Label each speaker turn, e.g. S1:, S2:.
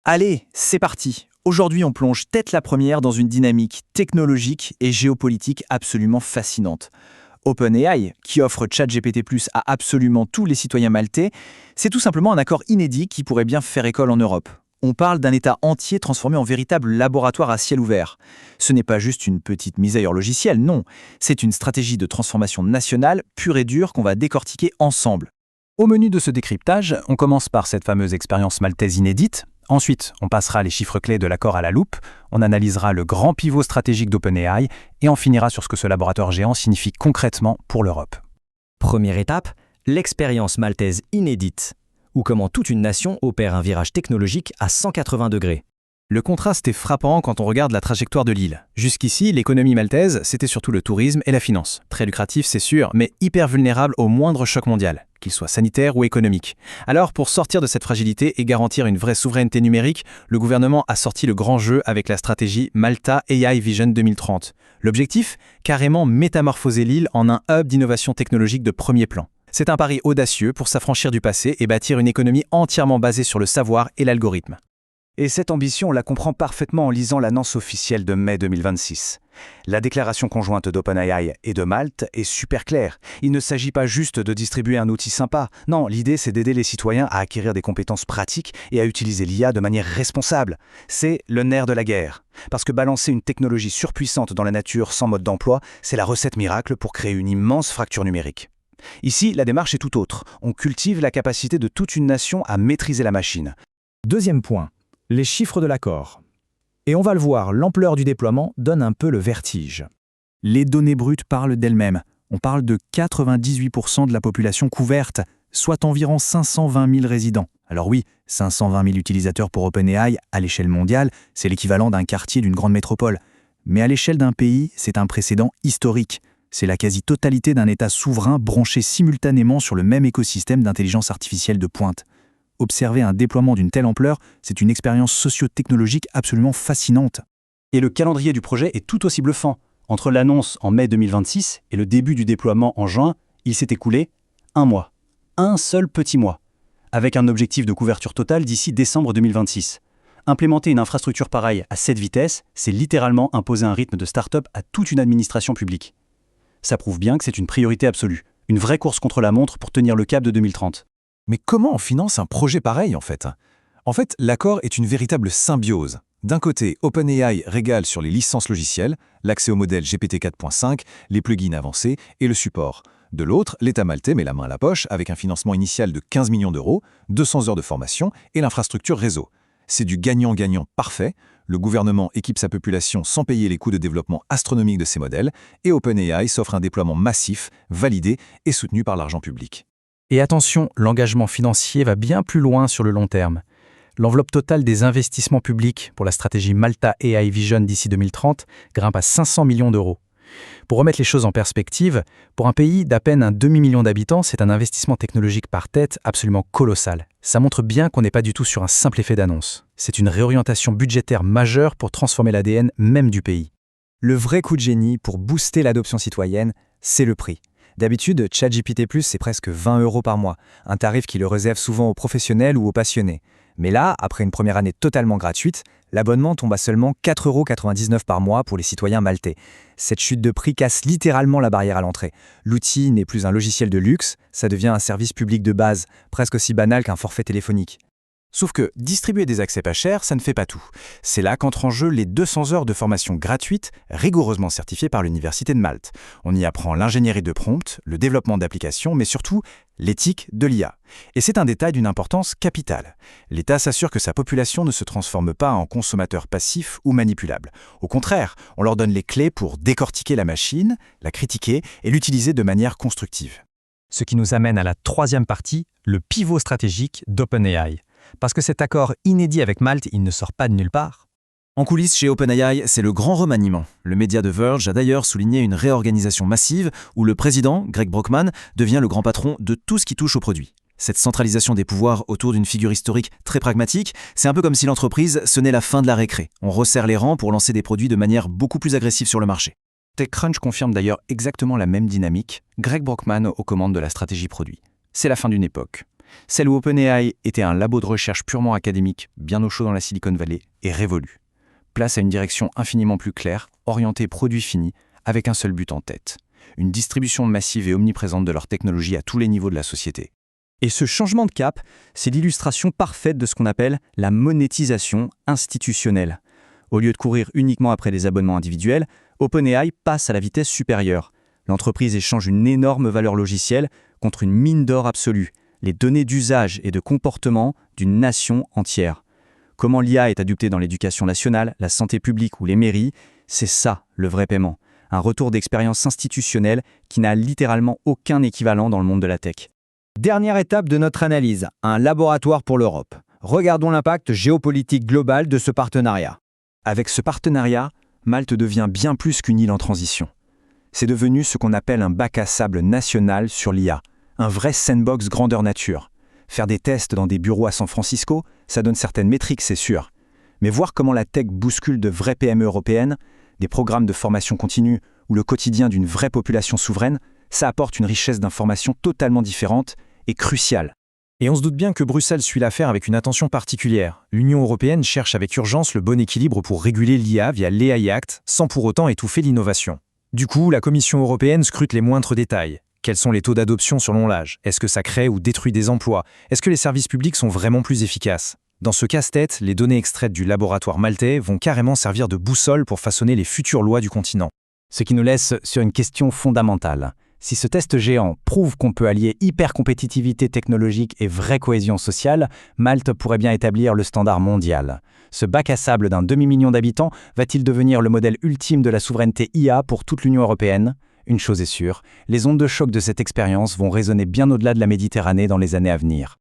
S1: Allez, c'est parti. Aujourd'hui, on plonge tête la première dans une dynamique technologique et géopolitique absolument fascinante. OpenAI, qui offre ChatGPT+ à absolument tous les citoyens maltais, c'est tout simplement un accord inédit qui pourrait bien faire école en Europe. On parle d'un État entier transformé en véritable laboratoire à ciel ouvert. Ce n'est pas juste une petite mise à jour logicielle, non. C'est une stratégie de transformation nationale pure et dure qu'on va décortiquer ensemble. Au menu de ce décryptage, on commence par cette fameuse expérience maltaise inédite. Ensuite, on passera les chiffres clés de l'accord à la loupe, on analysera le grand pivot stratégique d'OpenAI et on finira sur ce que ce laboratoire géant signifie concrètement pour l'Europe.
S2: Première étape, l'expérience maltaise inédite, ou comment toute une nation opère un virage technologique à 180 degrés.
S1: Le contraste est frappant quand on regarde la trajectoire de l'île. Jusqu'ici, l'économie maltaise, c'était surtout le tourisme et la finance. Très lucratif, c'est sûr, mais hyper vulnérable au moindre choc mondial, qu'il soit sanitaire ou économique. Alors, pour sortir de cette fragilité et garantir une vraie souveraineté numérique, le gouvernement a sorti le grand jeu avec la stratégie Malta AI Vision 2030. L'objectif ? Carrément métamorphoser l'île en un hub d'innovation technologique de premier plan. C'est un pari audacieux pour s'affranchir du passé et bâtir une économie entièrement basée sur le savoir et l'algorithme. Et cette ambition, on la comprend parfaitement en lisant l'annonce officielle de mai 2026. La déclaration conjointe d'OpenAI et de Malte est super claire. Il ne s'agit pas juste de distribuer un outil sympa. Non, l'idée, c'est d'aider les citoyens à acquérir des compétences pratiques et à utiliser l'IA de manière responsable. C'est le nerf de la guerre. Parce que balancer une technologie surpuissante dans la nature sans mode d'emploi, c'est la recette miracle pour créer une immense fracture numérique. Ici, la démarche est tout autre. On cultive la capacité de toute une nation à maîtriser la machine.
S3: Deuxième point. Les chiffres de l'accord. Et on va le voir, l'ampleur du déploiement donne un peu le vertige.
S1: Les données brutes parlent d'elles-mêmes. On parle de 98% de la population couverte, soit environ 520 000 résidents. Alors oui, 520 000 utilisateurs pour OpenAI, à l'échelle mondiale, c'est l'équivalent d'un quartier d'une grande métropole. Mais à l'échelle d'un pays, c'est un précédent historique. C'est la quasi-totalité d'un État souverain branché simultanément sur le même écosystème d'intelligence artificielle de pointe. Observer un déploiement d'une telle ampleur, c'est une expérience socio-technologique absolument fascinante.
S4: Et le calendrier du projet est tout aussi bluffant. Entre l'annonce en mai 2026 et le début du déploiement en juin, il s'est écoulé un mois. Un seul petit mois. Avec un objectif de couverture totale d'ici décembre 2026. Implémenter une infrastructure pareille à cette vitesse, c'est littéralement imposer un rythme de start-up à toute une administration publique. Ça prouve bien que c'est une priorité absolue. Une vraie course contre la montre pour tenir le cap de 2030.
S5: Mais comment on finance un projet pareil en fait ? En fait, l'accord est une véritable symbiose. D'un côté, OpenAI régale sur les licences logicielles, l'accès au modèle GPT 4.5, les plugins avancés et le support. De l'autre, l'État maltais met la main à la poche avec un financement initial de 15 millions d'euros, 200 heures de formation et l'infrastructure réseau. C'est du gagnant-gagnant parfait. Le gouvernement équipe sa population sans payer les coûts de développement astronomiques de ces modèles et OpenAI s'offre un déploiement massif, validé et soutenu par l'argent public.
S3: Et attention, l'engagement financier va bien plus loin sur le long terme. L'enveloppe totale des investissements publics pour la stratégie Malta AI Vision d'ici 2030 grimpe à 500 millions d'euros. Pour remettre les choses en perspective, pour un pays d'à peine un demi-million d'habitants, c'est un investissement technologique par tête absolument colossal. Ça montre bien qu'on n'est pas du tout sur un simple effet d'annonce. C'est une réorientation budgétaire majeure pour transformer l'ADN même du pays.
S1: Le vrai coup de génie pour booster l'adoption citoyenne, c'est le prix. D'habitude, ChatGPT+, c'est presque 20 € par mois, un tarif qui le réserve souvent aux professionnels ou aux passionnés. Mais là, après une première année totalement gratuite, l'abonnement tombe à seulement 4,99 € par mois pour les citoyens maltais. Cette chute de prix casse littéralement la barrière à l'entrée. L'outil n'est plus un logiciel de luxe, ça devient un service public de base, presque aussi banal qu'un forfait téléphonique. Sauf que distribuer des accès pas chers, ça ne fait pas tout. C'est là qu'entrent en jeu les 200 heures de formation gratuite, rigoureusement certifiées par l'Université de Malte. On y apprend l'ingénierie de prompt, le développement d'applications, mais surtout l'éthique de l'IA. Et c'est un détail d'une importance capitale. L'État s'assure que sa population ne se transforme pas en consommateur passif ou manipulable. Au contraire, on leur donne les clés pour décortiquer la machine, la critiquer et l'utiliser de manière constructive.
S3: Ce qui nous amène à la troisième partie, le pivot stratégique d'OpenAI. Parce que cet accord inédit avec Malte, il ne sort pas de nulle part.
S1: En coulisses chez OpenAI, c'est le grand remaniement. Le média The Verge a d'ailleurs souligné une réorganisation massive où le président, Greg Brockman, devient le grand patron de tout ce qui touche au produit. Cette centralisation des pouvoirs autour d'une figure historique très pragmatique, c'est un peu comme si l'entreprise sonnait la fin de la récré. On resserre les rangs pour lancer des produits de manière beaucoup plus agressive sur le marché. TechCrunch confirme d'ailleurs exactement la même dynamique, Greg Brockman aux commandes de la stratégie produit. C'est la fin d'une époque. Celle où OpenAI était un labo de recherche purement académique, bien au chaud dans la Silicon Valley, est révolue. Place à une direction infiniment plus claire, orientée produit fini, avec un seul but en tête. Une distribution massive et omniprésente de leur technologie à tous les niveaux de la société.
S2: Et ce changement de cap, c'est l'illustration parfaite de ce qu'on appelle la monétisation institutionnelle. Au lieu de courir uniquement après des abonnements individuels, OpenAI passe à la vitesse supérieure. L'entreprise échange une énorme valeur logicielle contre une mine d'or absolue, les données d'usage et de comportement d'une nation entière. Comment l'IA est adoptée dans l'éducation nationale, la santé publique ou les mairies, c'est ça le vrai paiement. Un retour d'expérience institutionnelle qui n'a littéralement aucun équivalent dans le monde de la tech. Dernière étape de notre analyse, un laboratoire pour l'Europe. Regardons l'impact géopolitique global de ce partenariat.
S1: Avec ce partenariat, Malte devient bien plus qu'une île en transition. C'est devenu ce qu'on appelle un bac à sable national sur l'IA, un vrai sandbox grandeur nature. Faire des tests dans des bureaux à San Francisco, ça donne certaines métriques, c'est sûr. Mais voir comment la tech bouscule de vraies PME européennes, des programmes de formation continue ou le quotidien d'une vraie population souveraine, ça apporte une richesse d'informations totalement différente et cruciale. Et on se doute bien que Bruxelles suit l'affaire avec une attention particulière. L'Union européenne cherche avec urgence le bon équilibre pour réguler l'IA via l'AI Act, sans pour autant étouffer l'innovation. Du coup, la Commission européenne scrute les moindres détails. Quels sont les taux d'adoption selon l'âge? Est-ce que ça crée ou détruit des emplois? Est-ce que les services publics sont vraiment plus efficaces? Dans ce casse-tête, les données extraites du laboratoire maltais vont carrément servir de boussole pour façonner les futures lois du continent.
S3: Ce qui nous laisse sur une question fondamentale. Si ce test géant prouve qu'on peut allier hyper-compétitivité technologique et vraie cohésion sociale, Malte pourrait bien établir le standard mondial. Ce bac à sable d'un demi-million d'habitants va-t-il devenir le modèle ultime de la souveraineté IA pour toute l'Union européenne? Une chose est sûre, les ondes de choc de cette expérience vont résonner bien au-delà de la Méditerranée dans les années à venir.